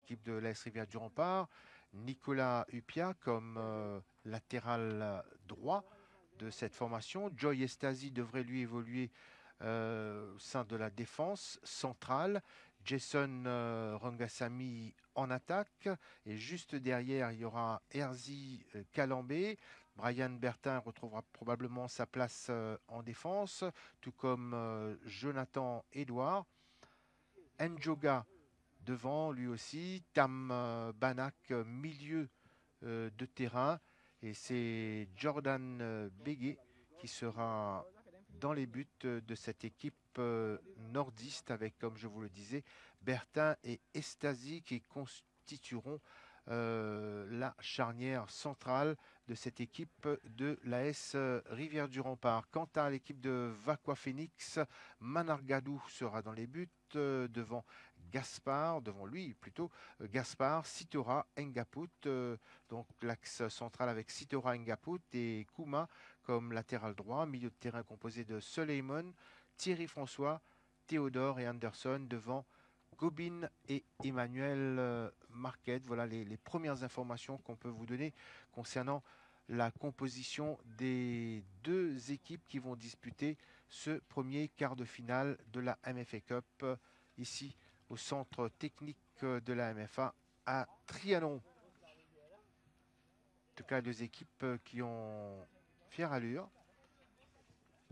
l'équipe de l'AS Rivière du Rempart. Nicolas Hupia comme latéral droit de cette formation. Joy Estasi devrait lui évoluer au sein de la défense centrale. Jason Rangasamy en attaque. Et juste derrière, il y aura Herzi Calambé. Brian Bertin retrouvera probablement sa place en défense, tout comme Jonathan Edouard. Njoga devant lui aussi. Tam Banak, milieu de terrain. Et c'est Jordan Bégué qui sera dans les buts de cette équipe nordiste avec, comme je vous le disais, Bertin et Estasi qui constitueront la charnière centrale de cette équipe de l'AS Rivière du Rempart. Quant à l'équipe de Vaqua Phoenix, Manargadou sera dans les buts devant Gaspard, devant lui plutôt, Gaspard, Sitora, Ngaput, donc l'axe central avec Sitora, Ngaput et Kouma comme latéral droit, milieu de terrain composé de Suleiman, Thierry François, Théodore et Anderson devant Gobin et Emmanuel Marquette. Voilà les premières informations qu'on peut vous donner concernant la composition des deux équipes qui vont disputer ce premier quart de finale de la MFA Cup ici au centre technique de la MFA à Trianon. En tout cas, deux équipes qui ont fière allure,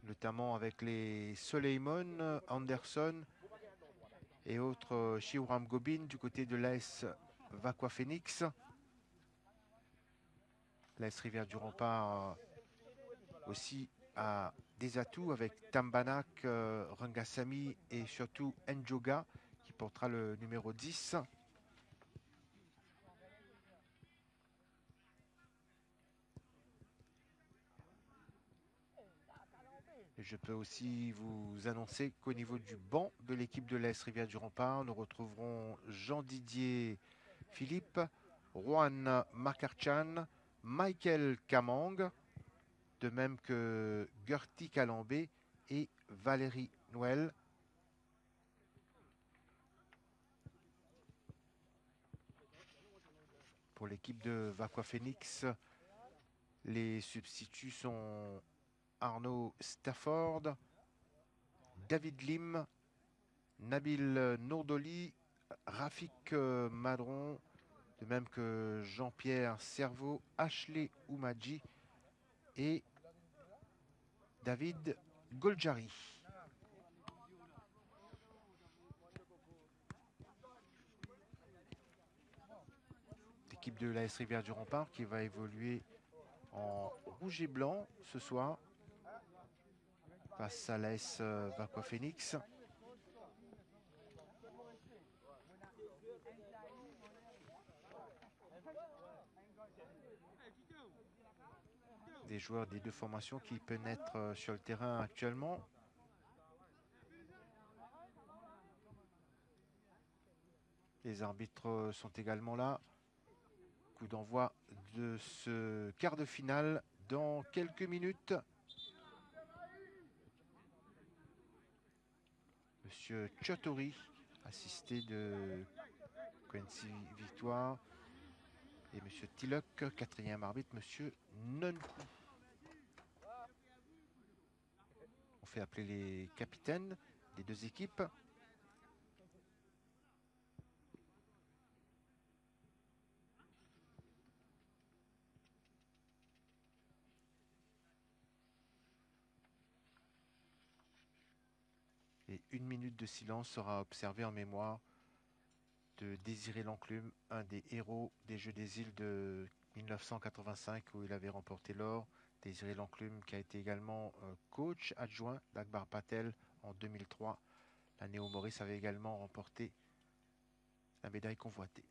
notamment avec les Suleiman, Anderson et autres Shiuram Gobin du côté de l'AS Vaqua Phoenix. L'AS Rivière du Rempart aussi a des atouts avec Tambanak, Rangasamy et surtout Njoga qui portera le numéro 10. Et je peux aussi vous annoncer qu'au niveau du banc de l'équipe de l'AS Rivière du Rempart, nous retrouverons Jean-Didier Philippe, Juan Makarchan, Michael Kamang, de même que Gertie Calambé et Valérie Noël. Pour l'équipe de Vaqua Phoenix, les substituts sont Arnaud Stafford, David Lim, Nabil Nourdoli, Rafik Madron, de même que Jean-Pierre Cerveau, Ashley Oumadji et David Goljari. L'équipe de l'AS Rivière du Rempart qui va évoluer en rouge et blanc ce soir face à l'AS Vaqua Phoenix. Des joueurs des deux formations qui pénètrent sur le terrain actuellement. Les arbitres sont également là. Coup d'envoi de ce quart de finale dans quelques minutes. Monsieur Chotori, assisté de Quincy Victoire. Et Monsieur Tillock, quatrième arbitre, Monsieur Nunku. On fait appeler les capitaines des deux équipes. Et une minute de silence sera observée en mémoire de Désiré Lanclume, un des héros des Jeux des îles de 1985 où il avait remporté l'or. Désiré Lanclume qui a été également coach adjoint d'Akbar Patel en 2003. L'année où Maurice avait également remporté la médaille convoitée.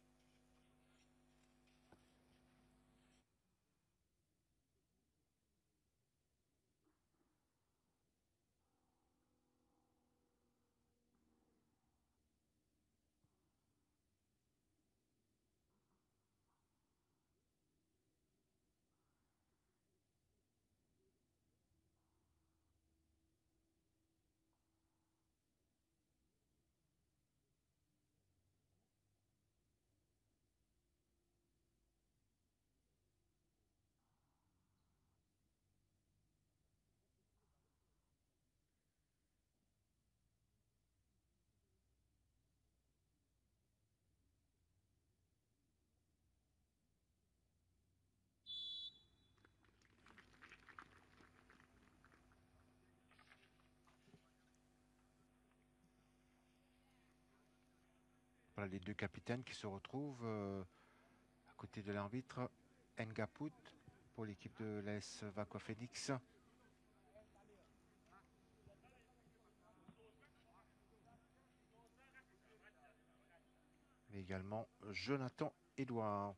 Voilà les deux capitaines qui se retrouvent à côté de l'arbitre Ngaput pour l'équipe de l'AS Vaco Phoenix. Mais également Jonathan Edouard.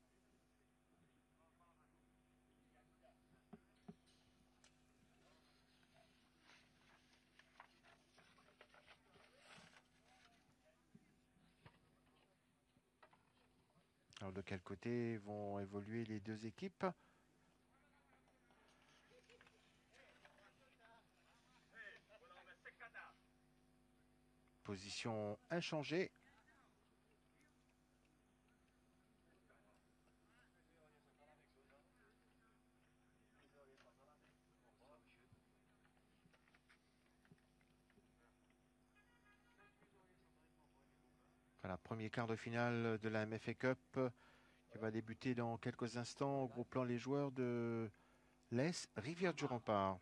Alors de quel côté vont évoluer les deux équipes? Position inchangée. Voilà, premier quart de finale de la MFA Cup qui va débuter dans quelques instants, regroupant les joueurs de l'AS Rivière-du-Rempart.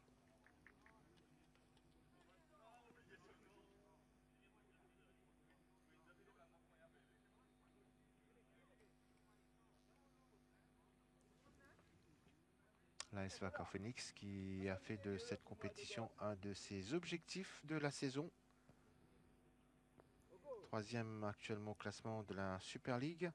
L'AS Vaco Phoenix qui a fait de cette compétition un de ses objectifs de la saison. Troisième actuellement au classement de la Super League.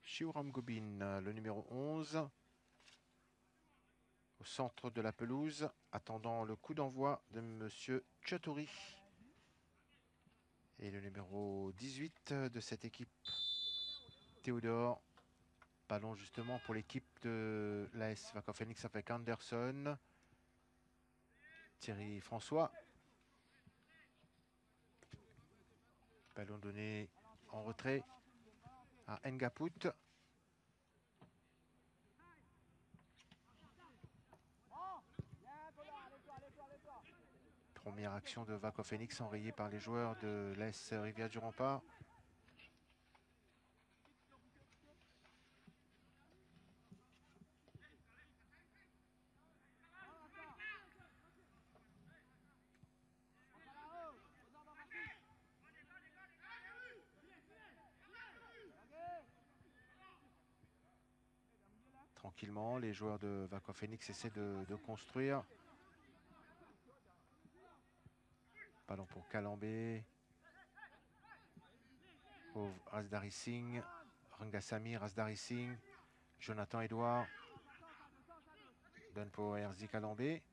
Shiuram Gobin, le numéro 11, au centre de la pelouse, attendant le coup d'envoi de Monsieur Chatori. Et le numéro 18 de cette équipe, Théodore. Ballon justement pour l'équipe de l'AS Vaco Phoenix avec Anderson. Thierry François. Ballon donné en retrait à Ngaput. Première action de Vaco Phoenix enrayée par les joueurs de l'AS Rivière-du-Rempart. Tranquillement, les joueurs de Vaco Phoenix essaient de construire. Ballon pour Kalambé. Rasdari Singh. Rangasamy, Rasdari Singh. Jonathan Edouard. Donne pour Herzi Kalambé.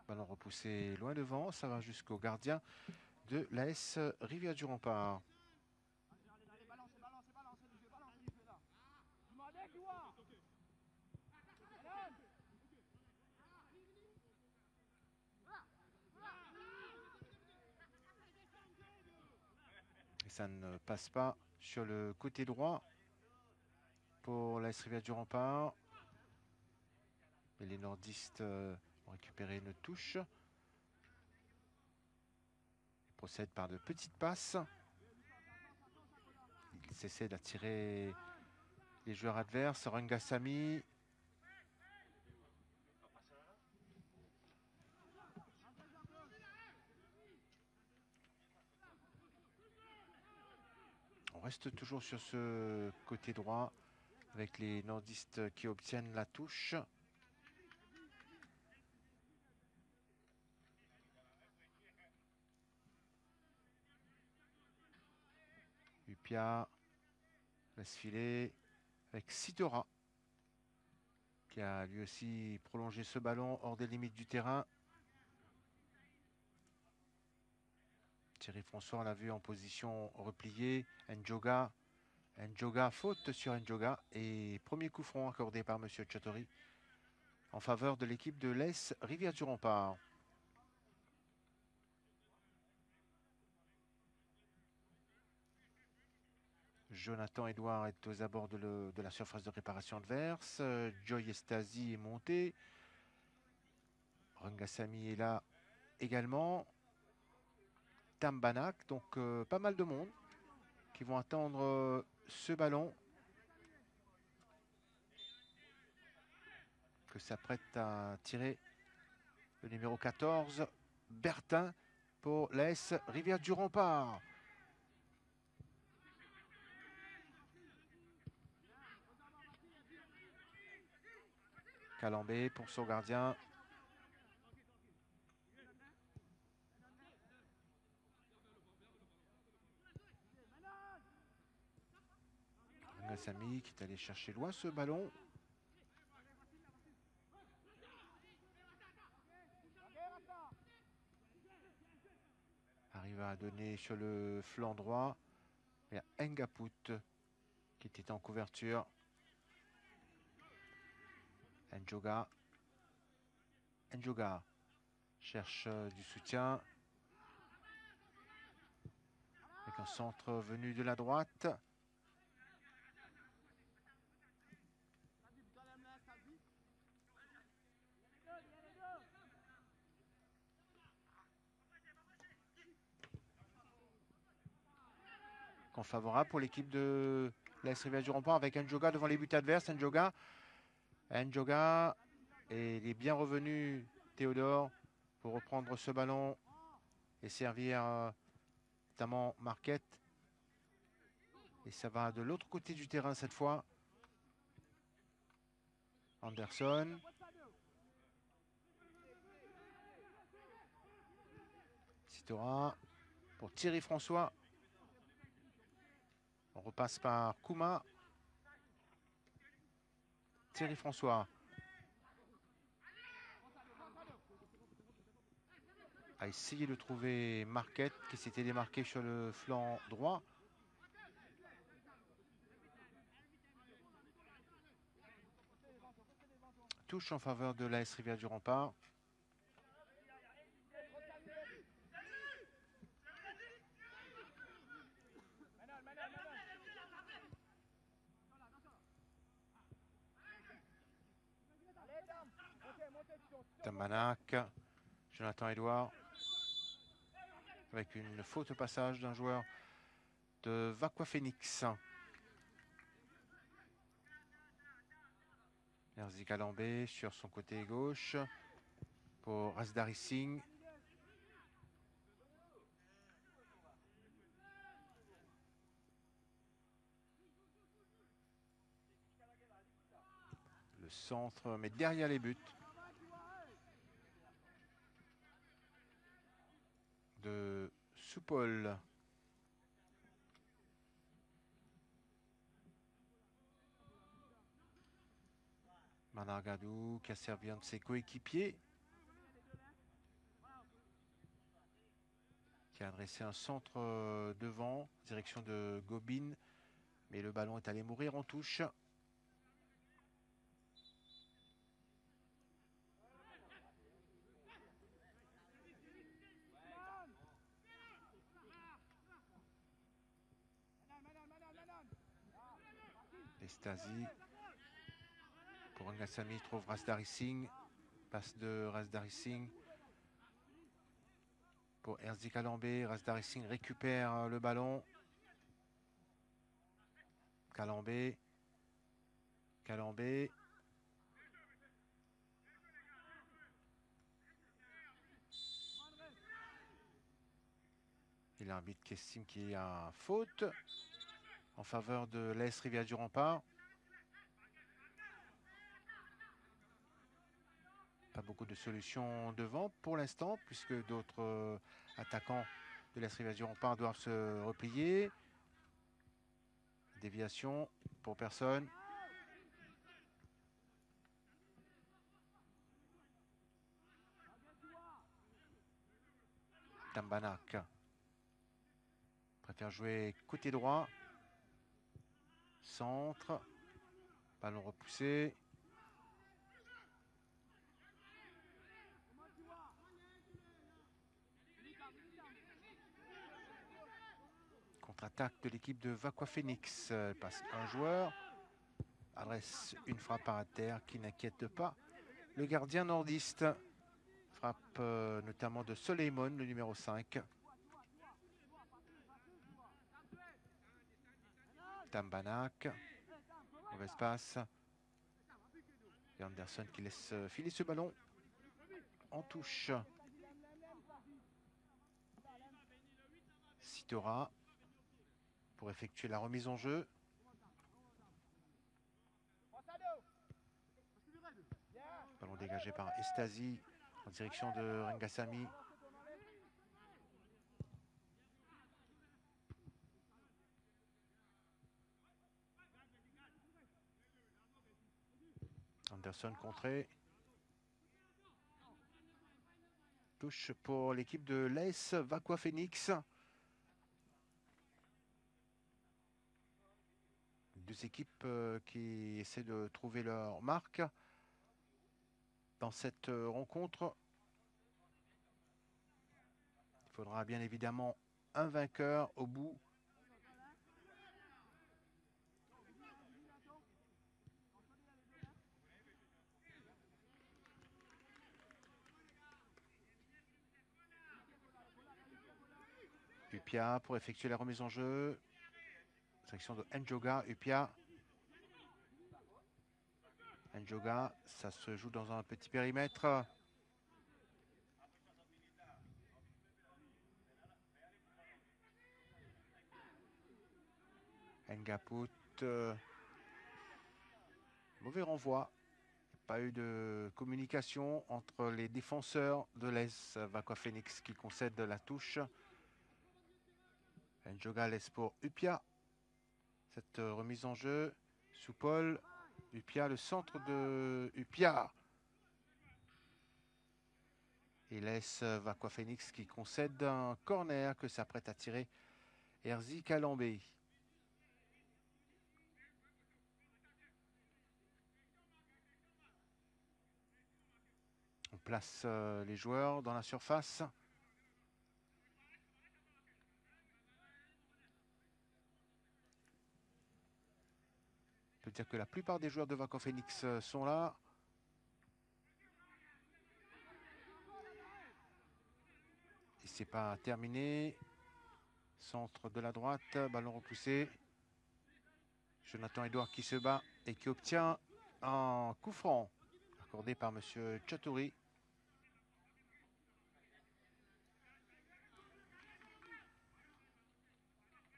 Ballon repoussé loin devant, ça va jusqu'au gardien de l'AS Rivière-du-Rempart. Et ça ne passe pas sur le côté droit pour l'AS Rivière-du-Rempart. Mais les nordistes ont récupéré une touche. Ils procèdent par de petites passes. Ils essaient d'attirer les joueurs adverses. Rangasamy. On reste toujours sur ce côté droit avec les nordistes qui obtiennent la touche. Upia laisse filer avec Sitora qui a lui aussi prolongé ce ballon hors des limites du terrain. Thierry François, on l'a vu en position repliée. Njoga, faute sur Njoga. Et premier coup franc accordé par Monsieur Chatori en faveur de l'équipe de l'AS Rivière-du-Rempart. Jonathan Edouard est aux abords de la surface de réparation adverse. Joy Estasi est monté. Rangasamy est là également. Tambanak, donc pas mal de monde qui vont attendre ce ballon que s'apprête à tirer le numéro 14, Bertin, pour l'AS Rivière du Rempart. Calambé pour son gardien. Rangasamy qui est allé chercher loin ce ballon. Arrive à donner sur le flanc droit. Il y a Ngaput qui était en couverture. Njoga. Njoga cherche du soutien. Avec un centre venu de la droite. Camp favorable pour l'équipe de l'AS Rivière du Rempart avec Njoga devant les buts adverses. Njoga et il est bien revenu, Théodore, pour reprendre ce ballon et servir notamment Marquette. Et ça va de l'autre côté du terrain cette fois. Anderson. Citora pour Thierry François. On repasse par Kouma. Thierry François a essayé de trouver Marquette qui s'était démarqué sur le flanc droit. Touche en faveur de l'AS Rivière du Rempart. Tambanak, Jonathan Edouard, avec une faute au passage d'un joueur de Vaqua Phoenix. Erzi Calambé sur son côté gauche pour Rasdari Singh. Le centre, mais derrière les buts de Soupol. Manargadou qui a servi un de ses coéquipiers, qui a adressé un centre devant, direction de Gobin, mais le ballon est allé mourir en touche. Estasi pour Rangasamy, trouve Rasdari Singh, passe de Rasdari Singh pour Erzi Calambé. Rasdari Singh récupère le ballon. Calambé. Et l'arbitre qui estime qu'il y a faute en faveur de l'AS Rivière du Rempart. Pas beaucoup de solutions devant pour l'instant, puisque d'autres attaquants de l'AS Rivière du Rempart doivent se replier. Déviation pour personne. Tambanak préfère jouer côté droit. Centre. Ballon repoussé. contre-attaque de l'équipe de Vaqua Phoenix. Passe un joueur, adresse une frappe à terre qui n'inquiète pas le gardien nordiste. Frappe notamment de Soleimon, le numéro 5. Tambanak, mauvaise passe. Et Anderson qui laisse filer ce ballon en touche. Sitora pour effectuer la remise en jeu. Ballon dégagé par Estasi en direction de Rangasamy. Anderson contré. Touche pour l'équipe de l'AS Vaqua Phoenix. Deux équipes qui essaient de trouver leur marque dans cette rencontre. Il faudra bien évidemment un vainqueur au bout. Upia pour effectuer la remise en jeu. Direction de Njoga, Upia. Njoga, ça se joue dans un petit périmètre. Ngaput. Mauvais renvoi. Pas eu de communication entre les défenseurs de l'AS Vaqua Phoenix qui concèdent la touche. Njoga laisse pour Upia. Cette remise en jeu sous Paul. Upia, le centre de Upia. Et laisse Vaqua Phoenix qui concède un corner que s'apprête à tirer Herzi Kalambé. On place les joueurs dans la surface. On peut dire que la plupart des joueurs de Vaqua Phoenix sont là. Et c'est pas terminé. Centre de la droite, ballon repoussé. Jonathan Edouard qui se bat et qui obtient un coup franc accordé par M. Chatouri.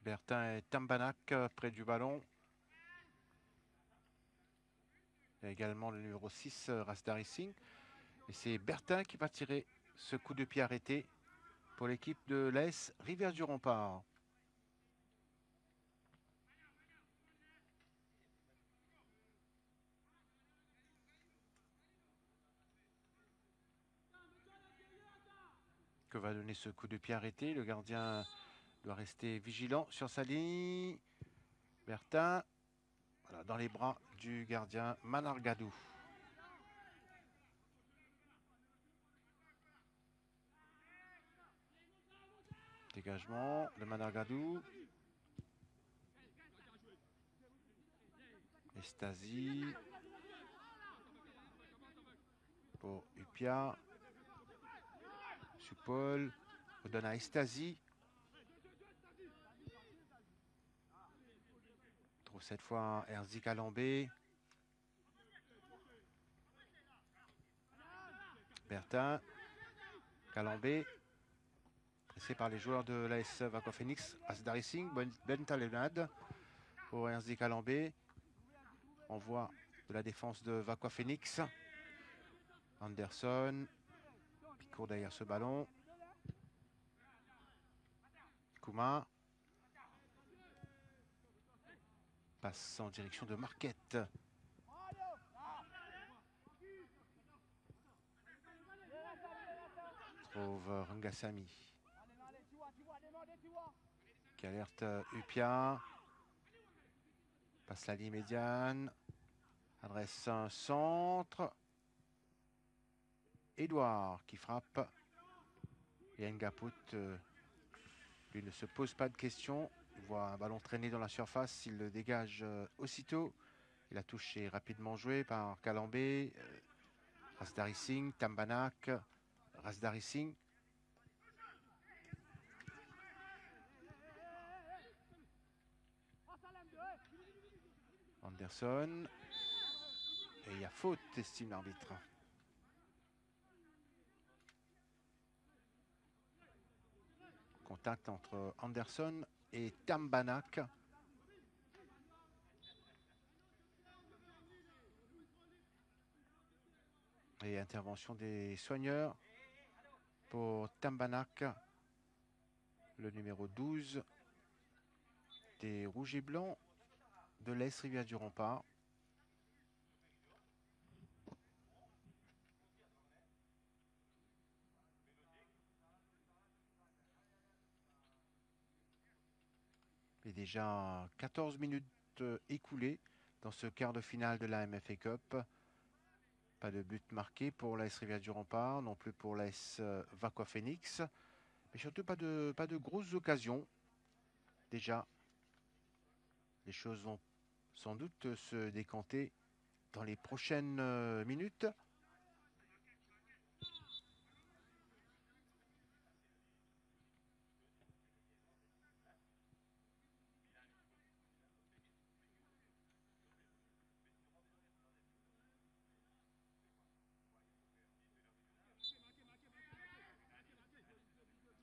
Bertin et Tambanak près du ballon. Il y a également le numéro 6, Rasdari Singh. Et c'est Bertin qui va tirer ce coup de pied arrêté pour l'équipe de l'AS Rivière du Rempart. Que va donner ce coup de pied arrêté? Le gardien doit rester vigilant sur sa ligne. Bertin, voilà, dans les bras du gardien Manargadou. Dégagement de Manargadou. Estasi. Pour Upia. Supol. Redonne à Estasi. Trouve cette fois Herzi Kalambé. Bertin. Kalambé. Pressé par les joueurs de l'AS Vaqua Phoenix. Rasdari Singh. Ben Talenad. Pour Herzi Kalambé. Envoi de la défense de Vaqua Phoenix. Anderson. Qui court derrière ce ballon. Kouma. Passe en direction de Marquette. Trouve Rangasamy. Qui alerte Upia. Passe la ligne médiane. Adresse un centre. Edouard qui frappe. Et Ngaput, lui, ne se pose pas de questions. Il voit un ballon traîner dans la surface, il le dégage aussitôt. Et la touche est rapidement jouée par Kalambé, Rasdari Singh, Tambanak, Rasdari Singh. Anderson. Et il y a faute, estime l'arbitre. Contact entre Anderson et Tambanak. Et intervention des soigneurs pour Tambanak, le numéro 12 des Rouges et Blancs de l'AS Rivière du Rempart. Et déjà 14 minutes écoulées dans ce quart de finale de la MFA Cup. Pas de but marqué pour l'AS Rivière du Rempart, non plus pour l'AS Vaqua Phoenix. Mais surtout pas de grosses occasions. Déjà, les choses vont sans doute se décanter dans les prochaines minutes.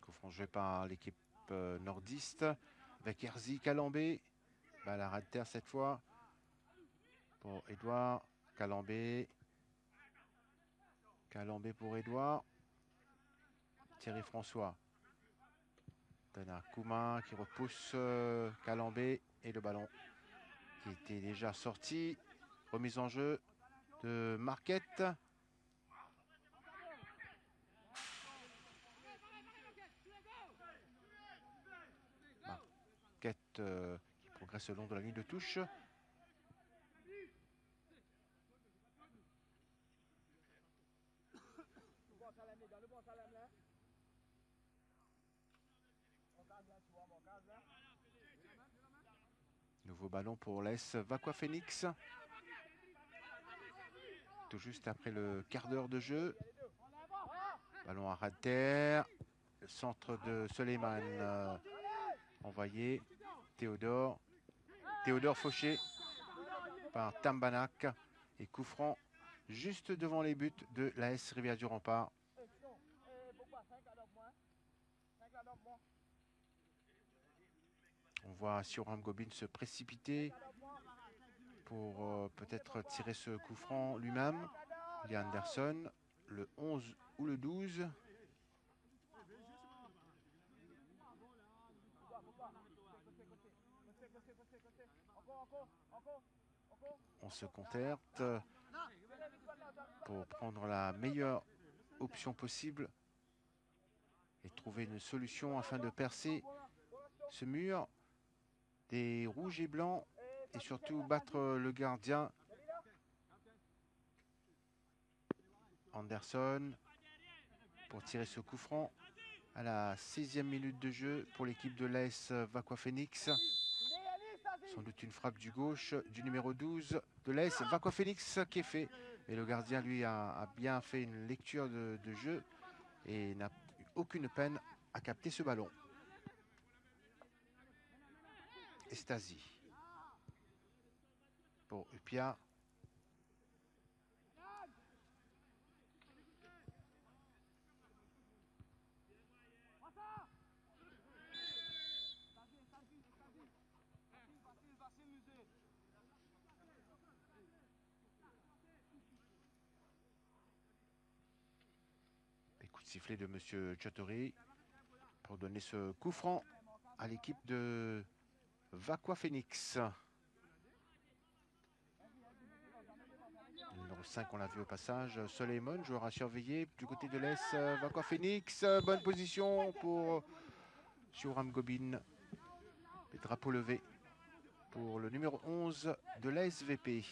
Coup franc joué par l'équipe nordiste avec Herzi Kalambé. Balle à ras de terre cette fois pour Edouard. Kalambé. Kalambé pour Edouard. Thierry François. Donne à Koumin qui repousse Kalambé et le ballon qui était déjà sorti. Remise en jeu de Marquette. Marquette qui progresse le long de la ligne de touche. Nouveau ballon pour l'AS Vaqua Phoenix. Tout juste après le quart d'heure de jeu. Ballon à ras de terre. Le centre de Suleiman envoyé. Théodore. Théodore fauché par Tambanak. Et coup franc juste devant les buts de l'AS Rivière du Rempart. On voit Sioram Gobin se précipiter pour peut-être tirer ce coup franc lui-même. Il y a Anderson, le 11 ou le 12. On se concerte pour prendre la meilleure option possible et trouver une solution afin de percer ce mur des rouges et blancs et surtout battre le gardien. Anderson pour tirer ce coup franc à la 6e minute de jeu pour l'équipe de l'AS Vaqua Phoenix. Sans doute une frappe du gauche du numéro 12 de l'AS Vaqua Phoenix qui est fait. Et le gardien, lui, a bien fait une lecture de jeu et n'a eu aucune peine à capter ce ballon. Estasi pour Upia. Coup de sifflet de M. Chatori pour donner ce coup franc à l'équipe de Vaqua Phoenix. Le numéro 5, on l'a vu au passage. Soleiman, joueur à surveiller du côté de l'AS Vaqua Phoenix. Bonne position pour Sioram Gobin. Les drapeaux levés pour le numéro 11 de l'ASVP.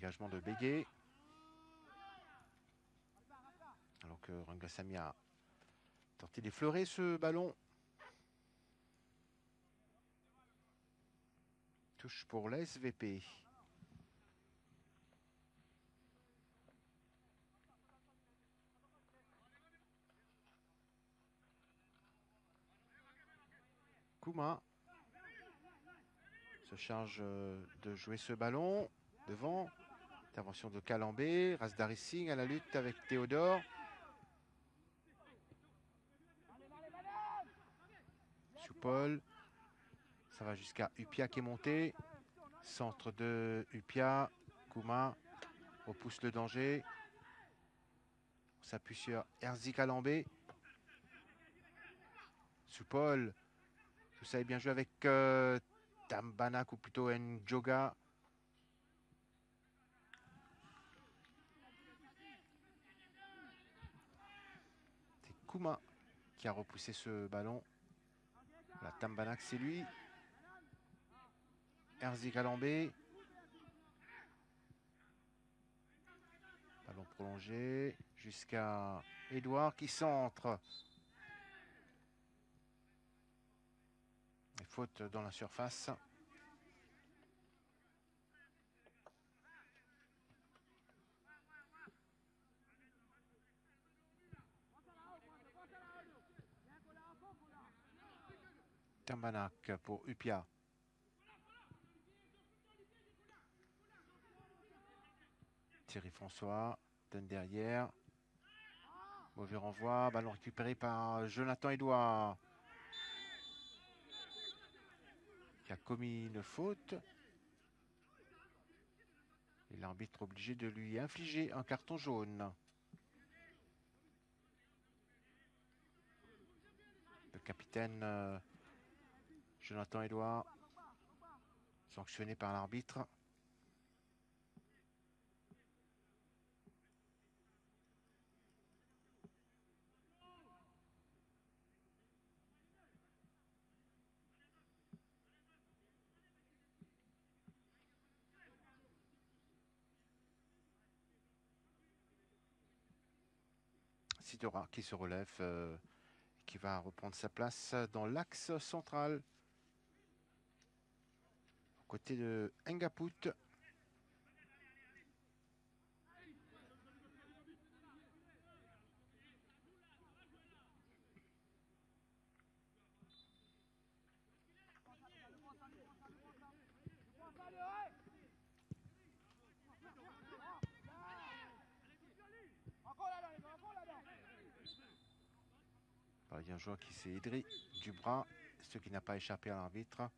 Dégagement de Bégué. Alors que Rangassamy a tenté d'effleurer ce ballon. Touche pour la SVP. Kouma se charge de jouer ce ballon devant. Intervention de Calambé. Rasdari Singh à la lutte avec Théodore. Soupol. Ça va jusqu'à Upia qui est monté. Centre de Upia. Kouma repousse le danger. On s'appuie sur Herzi Calambé. Soupol. Tout ça est bien joué avec Tambanak ou plutôt Njoga. C'est Kouma qui a repoussé ce ballon. La Tambanak, c'est lui. Herzi Calambé. Ballon prolongé jusqu'à Edouard qui centre. Et faute dans la surface. Tambanak pour Upia. Thierry François donne derrière. Mauvais renvoi. Ballon récupéré par Jonathan Edouard. Qui a commis une faute. Et l'arbitre obligé de lui infliger un carton jaune. Le capitaine Jonathan Edouard, sanctionné par l'arbitre. Sidora qui se relève, qui va reprendre sa place dans l'axe central. Aux côtés de Ngaput. Il y a un joueur qui s'est Idri Dubras, ce qui n'a pas échappé à l'arbitre.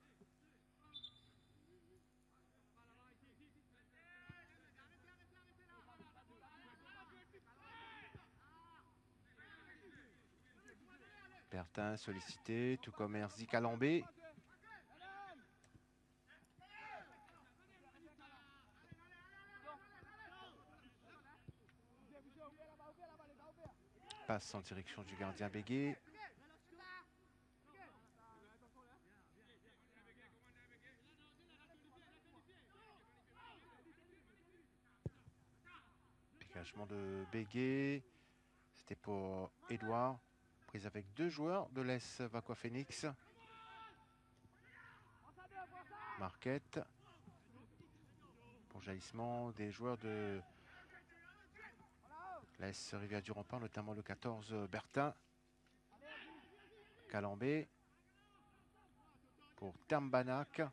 Bertin sollicité, tout comme Herzi Calambé. Passe en direction du gardien Bégué. Dégagement de Bégué. C'était pour Edouard. Prise avec deux joueurs de l'ES Vaqua Phoenix. Marquette. Pour jaillissement des joueurs de l'AS Rivière du Rempart, notamment le 14 Bertin. Calambé. Pour Tambanak.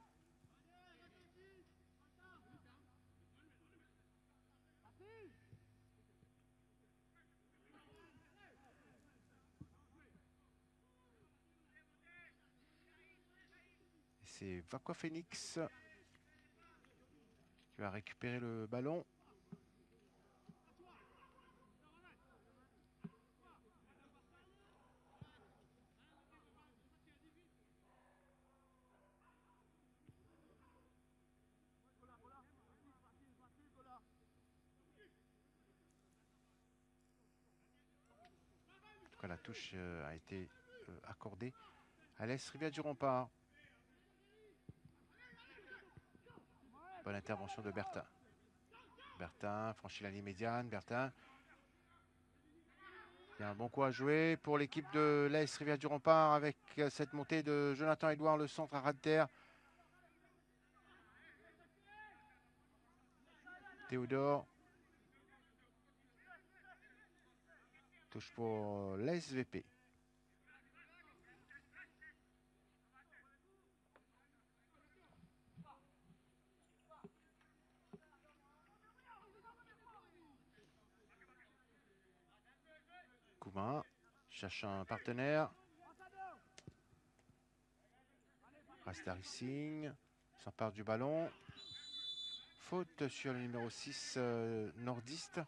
C'est Vaqua Phoenix qui va récupérer le ballon. En tout cas, la touche a été accordée à l'AS Rivière du Rempart. Bonne intervention de Bertin. Bertin franchit la ligne médiane. Bertin. Il y a un bon coup à jouer pour l'équipe de l'AS Rivière du Rempart avec cette montée de Jonathan Edouard, le centre à ras de terre. Théodore. Touche pour l'ASVP. Coumin cherche un partenaire. Rastarissing s'empare du ballon. Faute sur le numéro 6 nordiste.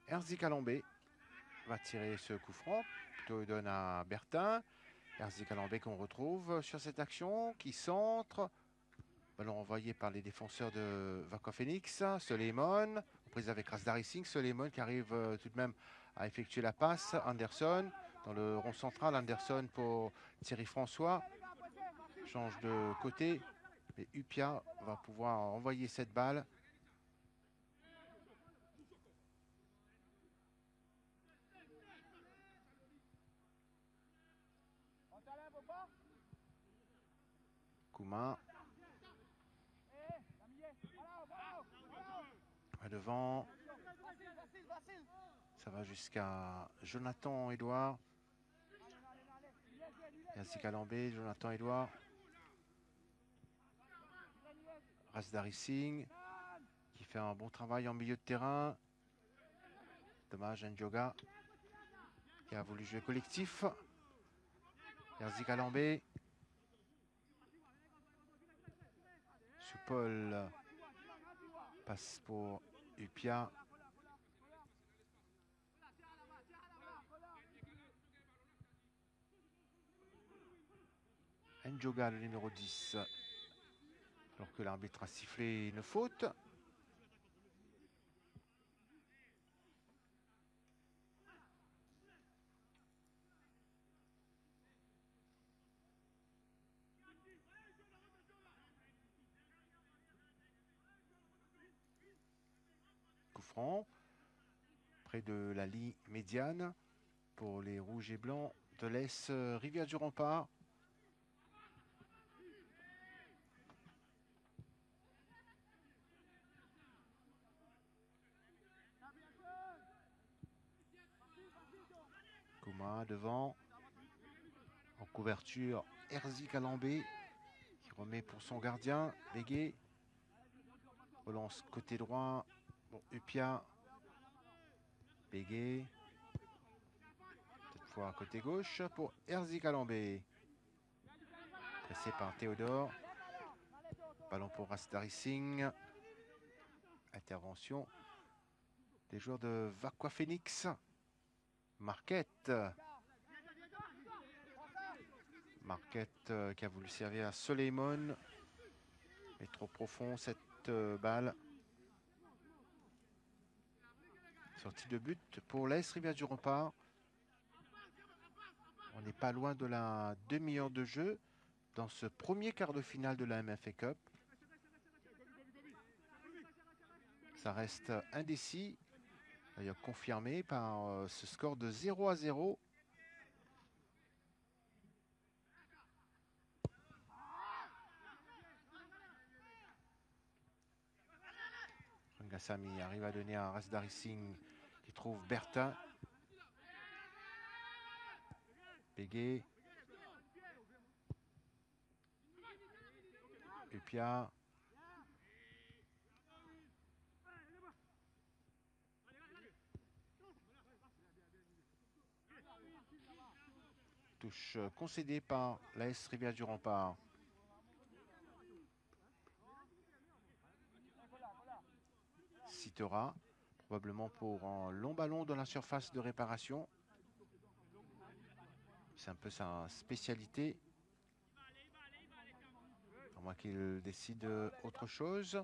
Erzi Calambé va tirer ce coup franc. Plutôt donne à Bertin. Erzi Calambé qu'on retrouve sur cette action qui centre. Ballon envoyé par les défenseurs de Vaqua Phoenix. Soleiman, prise avec Rasdari Singh. Soleiman qui arrive tout de même à effectuer la passe. Anderson dans le rond central. Anderson pour Thierry François. Change de côté. Et Upia va pouvoir envoyer cette balle. Coumin. Devant. Ça va jusqu'à Jonathan Edouard. Erzi Calambé, Jonathan Edouard. Rasdari Singh qui fait un bon travail en milieu de terrain. Dommage, Ndioga qui a voulu jouer collectif. Erzi Calambé. Soupol passe pour Upia. Ndioga, le numéro 10. Alors que l'arbitre a sifflé une faute. Coup franc. Près de la ligne médiane pour les rouges et blancs de l'AS Rivière du Rempart. Kouma devant. En couverture, Erzi Calambé qui remet pour son gardien, Bégué. Relance côté droit pour Upia. Bégué. Cette fois côté gauche pour Erzi Calambé. Pressé par Théodore. Ballon pour Rasdari Singh. Intervention des joueurs de Vaqua Phoenix. Marquette. Marquette qui a voulu servir à Soleiman. Mais trop profond cette balle. Sortie de but pour l'AS Rivière du Rempart. On n'est pas loin de la demi-heure de jeu dans ce premier quart de finale de la MFA Cup. Ça reste indécis, d'ailleurs confirmé par ce score de 0-0. Rangasamy arrive à donner à Rasdari Singh qui trouve Bertin. Bégué. Upia. Touche concédée par l'AS Rivière du Rempart. Citera, probablement pour un long ballon dans la surface de réparation. C'est un peu sa spécialité. moins qu'il décide autre chose.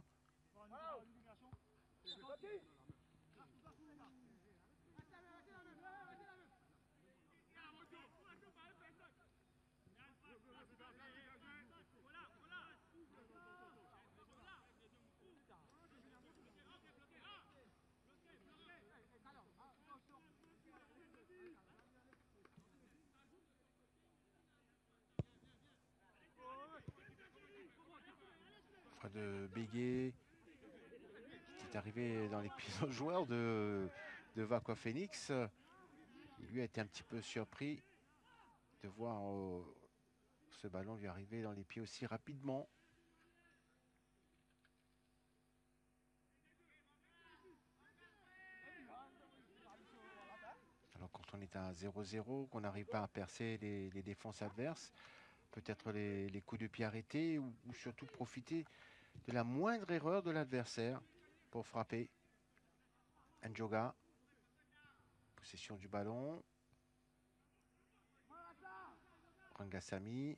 De Béguet qui est arrivé dans les pieds aux joueurs de Vacua Phoenix. Il lui a été un petit peu surpris de voir ce ballon lui arriver dans les pieds aussi rapidement. Alors quand on est à 0-0, qu'on n'arrive pas à percer les défenses adverses, peut-être les coups de pied arrêtés ou surtout profiter de la moindre erreur de l'adversaire pour frapper. Njoga, possession du ballon. Rangasamy.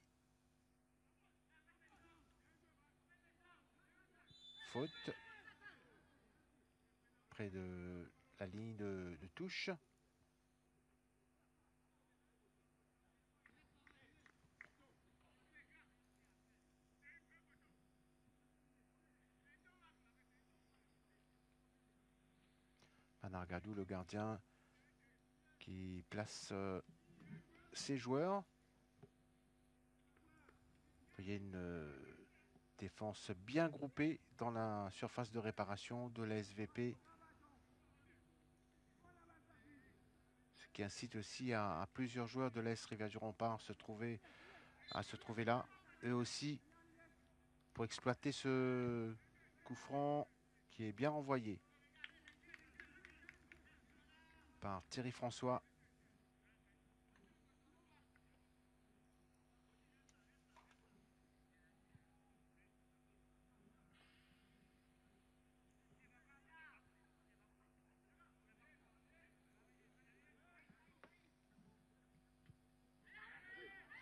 Faute. Près de la ligne de touche. Panargadou, le gardien, qui place ses joueurs. Il y a une défense bien groupée dans la surface de réparation de la SVP. Ce qui incite aussi à plusieurs joueurs de l'AS Rivière-du-Rempart à se trouver là. Eux aussi, pour exploiter ce coup franc qui est bien envoyé par Thierry François.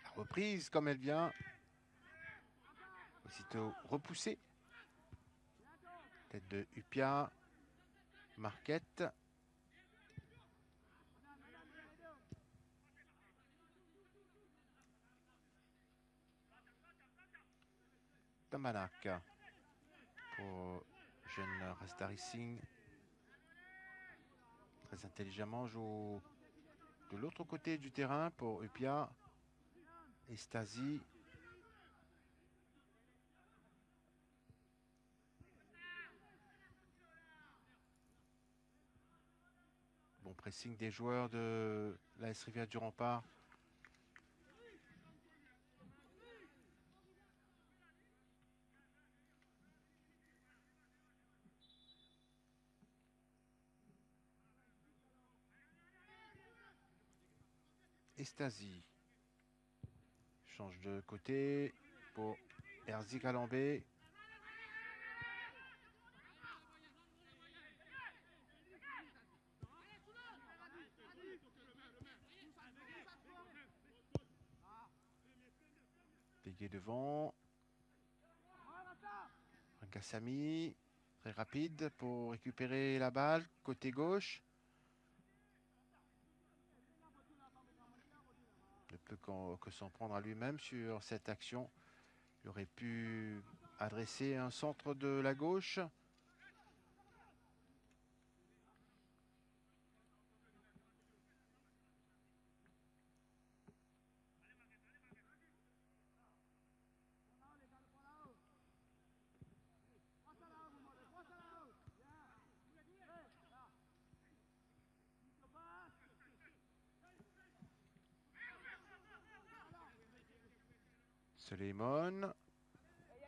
La reprise comme elle vient. Aussitôt repoussée. Tête de Upia. Marquette. Tamanak pour jeune Rastari Singh. Très intelligemment joue de l'autre côté du terrain pour Upia. Et Stasi. Bon pressing des joueurs de l'AS Rivière-du-Rempart. Estasi change de côté pour Erzik Alambé. Béguet devant. Rangasamy, très rapide pour récupérer la balle, côté gauche. Ne peut que s'en prendre à lui-même sur cette action. Il aurait pu adresser un centre de la gauche. Soleimon,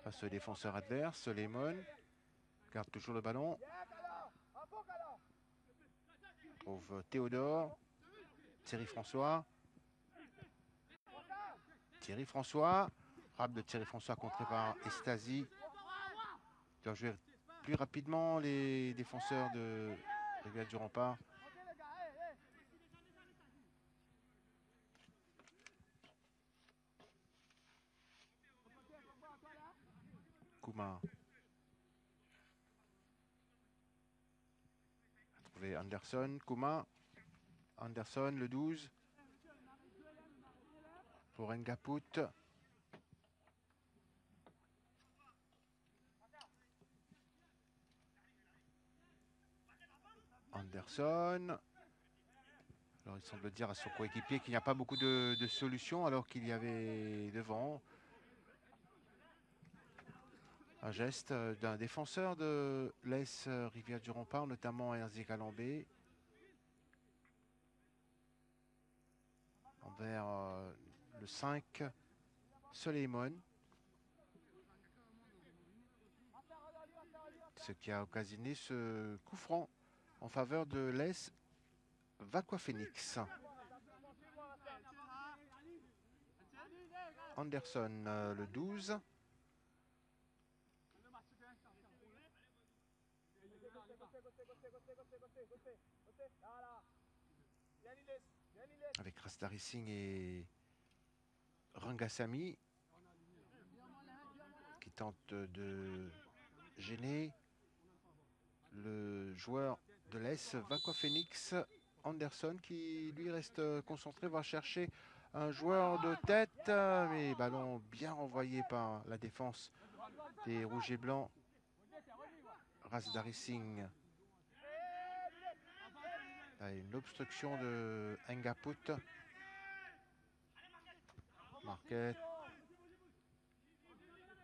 face au défenseur adverse. Soleimon garde toujours le ballon. Trouve Théodore. Thierry François. Thierry François. Frappe de Thierry François contré par Estasi. Il doit jouer plus rapidement les défenseurs de Rivière-du-Rempart. Kouma. Trouvé Anderson, Kouma. Anderson, le 12. Pour Ngaput. Anderson. Alors il semble dire à son coéquipier qu'il n'y a pas beaucoup de solutions alors qu'il y avait devant un geste d'un défenseur de l'AS Rivière-du-Rempart, notamment Herzi Calambé, envers le 5 Soleimon, ce qui a occasionné ce coup franc en faveur de l'AS Vaqua Phoenix. Anderson, le 12. Avec Rastari Singh et Rangasamy qui tentent de gêner le joueur de l'AS Vaqua Phoenix, Anderson, qui lui reste concentré, va chercher un joueur de tête, mais ballon bien renvoyé par la défense des Rouges et Blancs. Rastari Singh. Une obstruction de Ngaput. Marquette.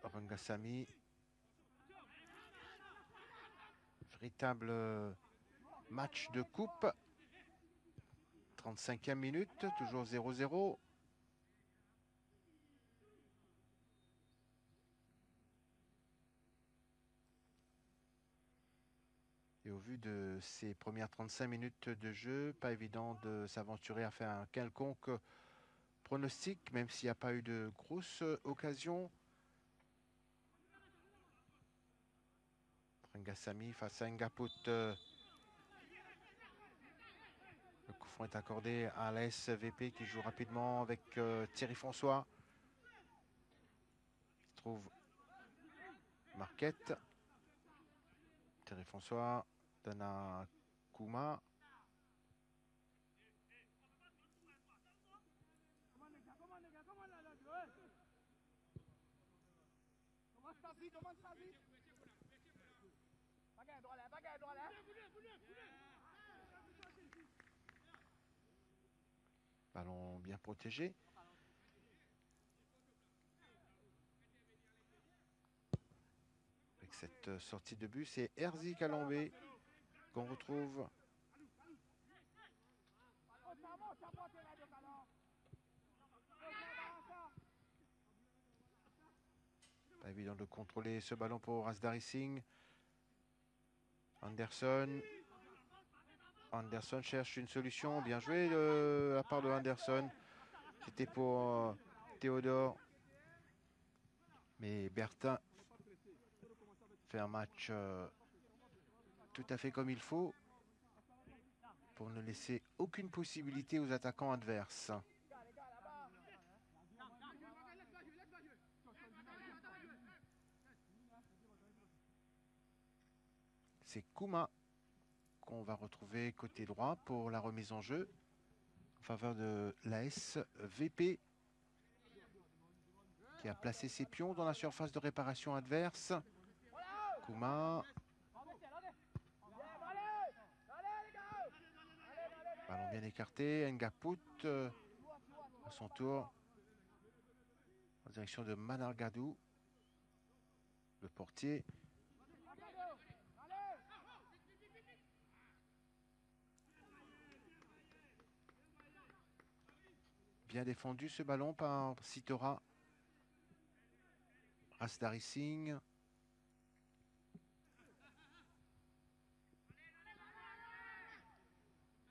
Rangasamy. Véritable match de coupe. 35e minute, toujours 0-0. Et au vu de ces premières 35 minutes de jeu, pas évident de s'aventurer à faire un quelconque pronostic, même s'il n'y a pas eu de grosses occasions. Rangasamy face à Ngaput. Le coup franc est accordé à l'AS VP qui joue rapidement avec Thierry François. Il trouve Marquette. Thierry François donne à Kouma. Ballon bien protégé. Avec cette sortie de but, c'est Herzi Calambé qu'on retrouve. Pas évident de contrôler ce ballon pour Rastari Singh. Anderson. Anderson cherche une solution. Bien joué de la part de Anderson. C'était pour Théodore. Mais Bertin fait un match tout à fait comme il faut pour ne laisser aucune possibilité aux attaquants adverses. C'est Kouma qu'on va retrouver côté droit pour la remise en jeu en faveur de l'AS VP qui a placé ses pions dans la surface de réparation adverse. Kouma. Ballon bien écarté. Ngaput à son tour en direction de Manargadou, le portier. Bien défendu ce ballon par Sitora. Rastari Singh.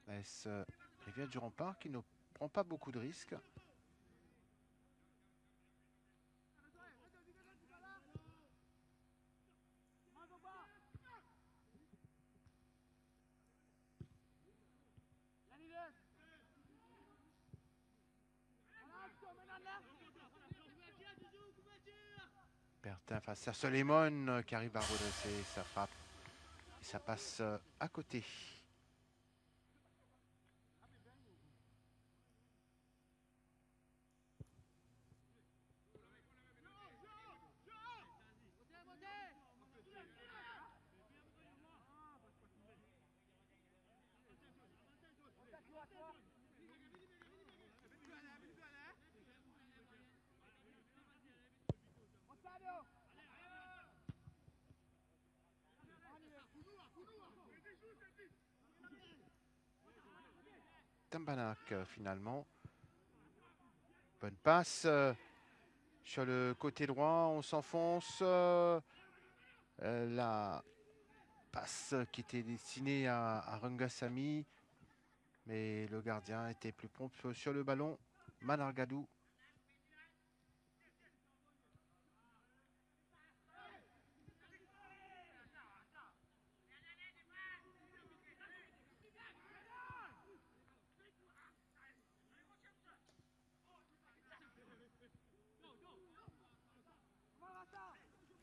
l'AS Rivière-du-Rempart qui ne prend pas beaucoup de risques. Bertin face à Soleimon qui arrive à redresser sa frappe. Et ça passe à côté. Tambanak finalement. Bonne passe sur le côté droit, on s'enfonce. La passe qui était destinée à Rangasamy, mais le gardien était plus prompt sur le ballon. Manargadou.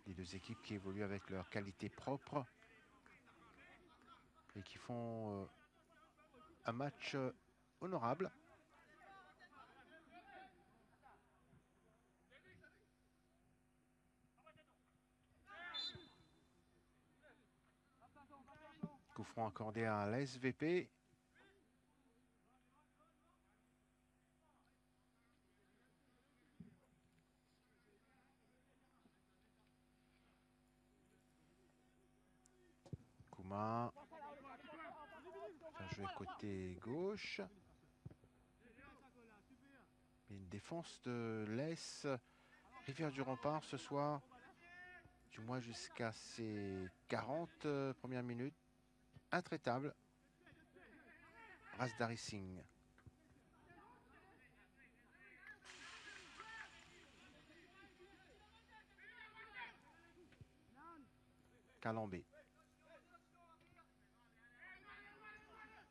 Les deux équipes qui évoluent avec leur qualité propre et qui font un match honorable. Coup franc accordé à l'ASVP. Kouma. Faire jouer côté gauche. Une défense de l'Est. Rivière du Rempart ce soir. Du moins jusqu'à ses 40 premières minutes. Intraitable. Rasdari Singh. Calambé.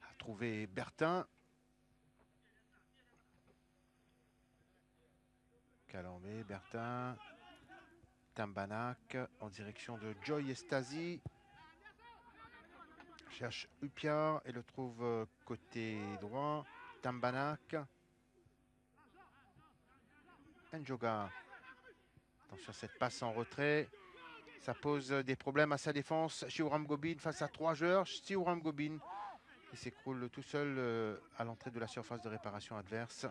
A trouvé Bertin. Calambé, Bertin. Tambanak en direction de Joy Estasi. Cherche Upiar et le trouve côté droit. Tambanak. Njoga. Attention à cette passe en retrait. Ça pose des problèmes à sa défense. Shiwram Gobin face à 3 joueurs. Shiwram Gobin qui s'écroule tout seul à l'entrée de la surface de réparation adverse.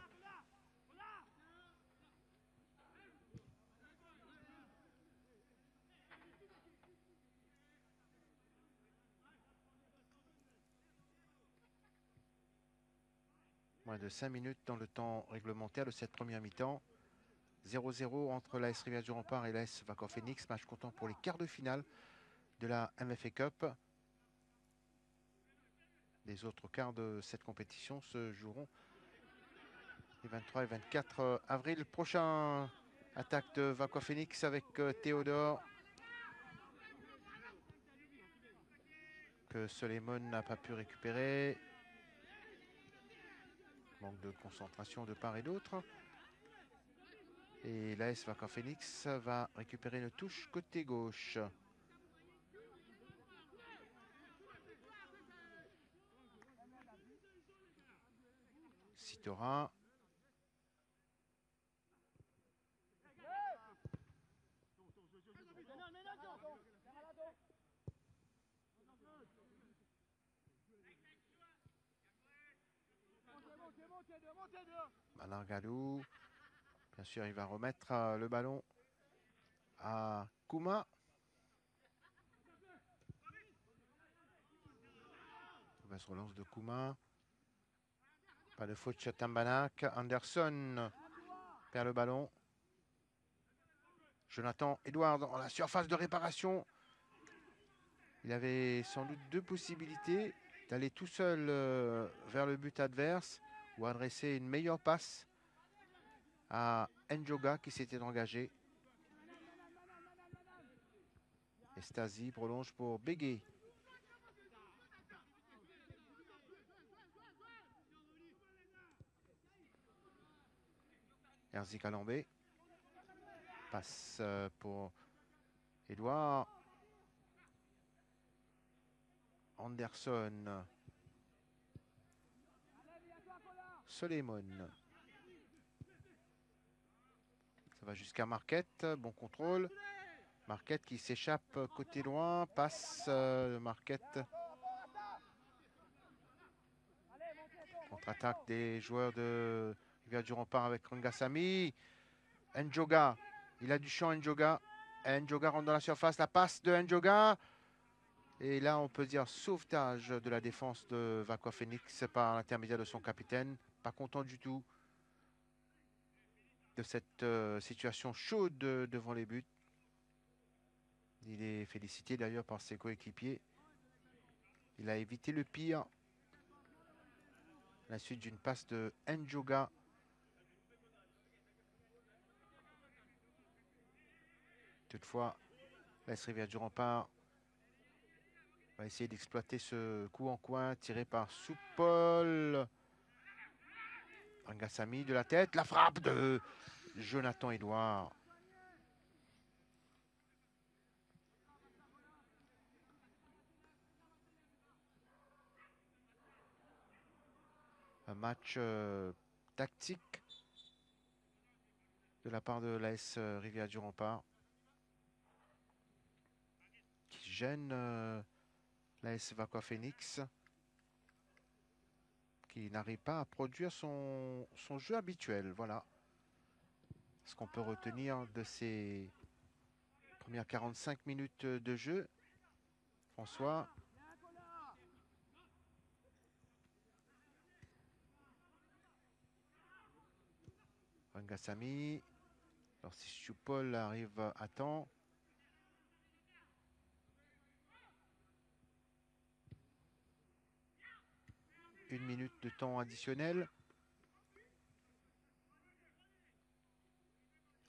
Moins de 5 minutes dans le temps réglementaire de cette première mi-temps. 0-0 entre l'AS Rivière du Rempart et l'AS Wacker Phoenix. Match comptant pour les quarts de finale de la MFA Cup. Les autres quarts de cette compétition se joueront les 23 et 24 avril prochain. Attaque de Wacker Phoenix avec Théodore. Que Soleimon n'a pas pu récupérer. Manque de concentration de part et d'autre. Et l'AS Wacker Phoenix va récupérer une touche côté gauche. Citora. Manargadou. Bien sûr, il va remettre le ballon à Kouma. Mauvaise relance de Kouma. Pas de faute sur Tambanak. Anderson perd le ballon. Jonathan Edward dans la surface de réparation. Il avait sans doute deux possibilités. D'aller tout seul vers le but adverse ou adresser une meilleure passe à Njoga qui s'était engagé. Estasi prolonge pour Bégué. Erzi Calambé. Passe pour Edouard. Anderson. Soleimon. Ça va jusqu'à Marquette. Bon contrôle. Marquette qui s'échappe côté loin. Passe Marquette. Contre-attaque des joueurs de Rivière-du-Rempart avec Rangasamy. Njoga. Il a du champ, Njoga. Njoga rentre dans la surface. La passe de Njoga. Et là, on peut dire sauvetage de la défense de Vaqua Phoenix par l'intermédiaire de son capitaine. Pas content du tout de cette situation chaude devant les buts. Il est félicité d'ailleurs par ses coéquipiers. Il a évité le pire. À la suite d'une passe de Njoga. Toutefois, l'AS Rivière-du-Rempart va essayer d'exploiter ce coup en coin tiré par Soupol. Rangasamy de la tête. La frappe de Jonathan Edouard. Un match tactique de la part de l'AS Rivière-du-Rempart qui gêne l'AS Vaqua Phoenix qui n'arrive pas à produire son jeu habituel. Voilà ce qu'on peut retenir de ces premières 45 minutes de jeu. François. Rangasamy. Alors si Soupol arrive à temps. Une minute de temps additionnel.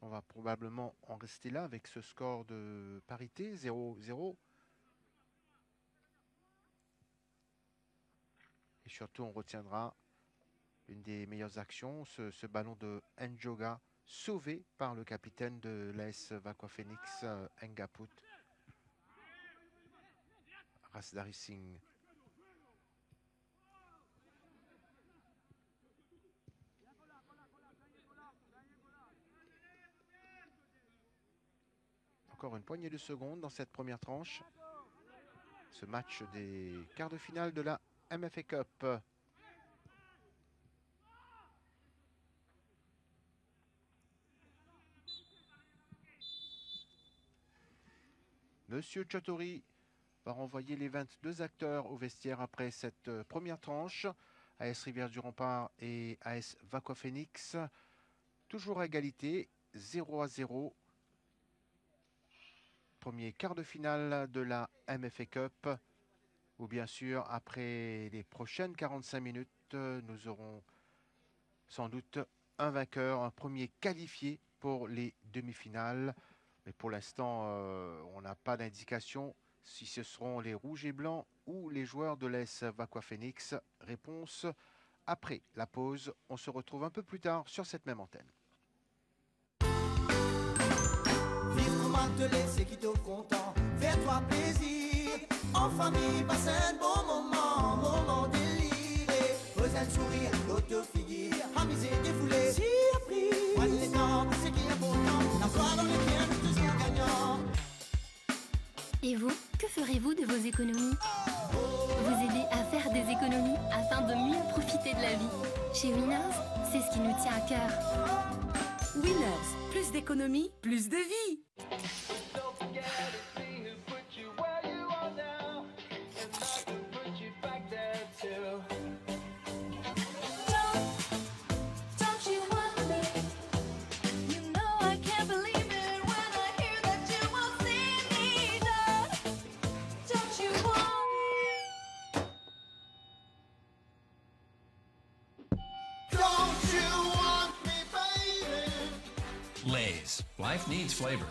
On va probablement en rester là avec ce score de parité, 0-0. Et surtout, on retiendra une des meilleures actions, ce ballon de Njoga, sauvé par le capitaine de l'AS Vaqua Phoenix, Ngaput Rasdari Singh. Encore une poignée de secondes dans cette première tranche. Ce match des quarts de finale de la MFA Cup. Monsieur Chatori va renvoyer les 22 acteurs au vestiaire après cette première tranche. AS Rivière-du-Rempart et AS Vaqua Phoenix. Toujours à égalité, 0-0. Premier quart de finale de la MFA Cup. Ou bien sûr, après les prochaines 45 minutes, nous aurons sans doute un vainqueur, un premier qualifié pour les demi-finales. Mais pour l'instant, on n'a pas d'indication si ce seront les rouges et blancs ou les joueurs de l'AS Vaqua Phoenix. Réponse après la pause. On se retrouve un peu plus tard sur cette même antenne. Te laisser qui te content, fais-toi plaisir. En famille, passe un bon moment, moment déliré. Fais un sourire, l'autre figure, amusé, défoulé. Si appris, prenne les temps, c'est qui est important. La foi dans les biens, toujours gagnant. Et vous, que ferez-vous de vos économies? Vous aider à faire des économies afin de mieux profiter de la vie. Chez Winners, c'est ce qui nous tient à cœur. Winners, plus d'économies, plus de vie. Lay's. Life needs flavor.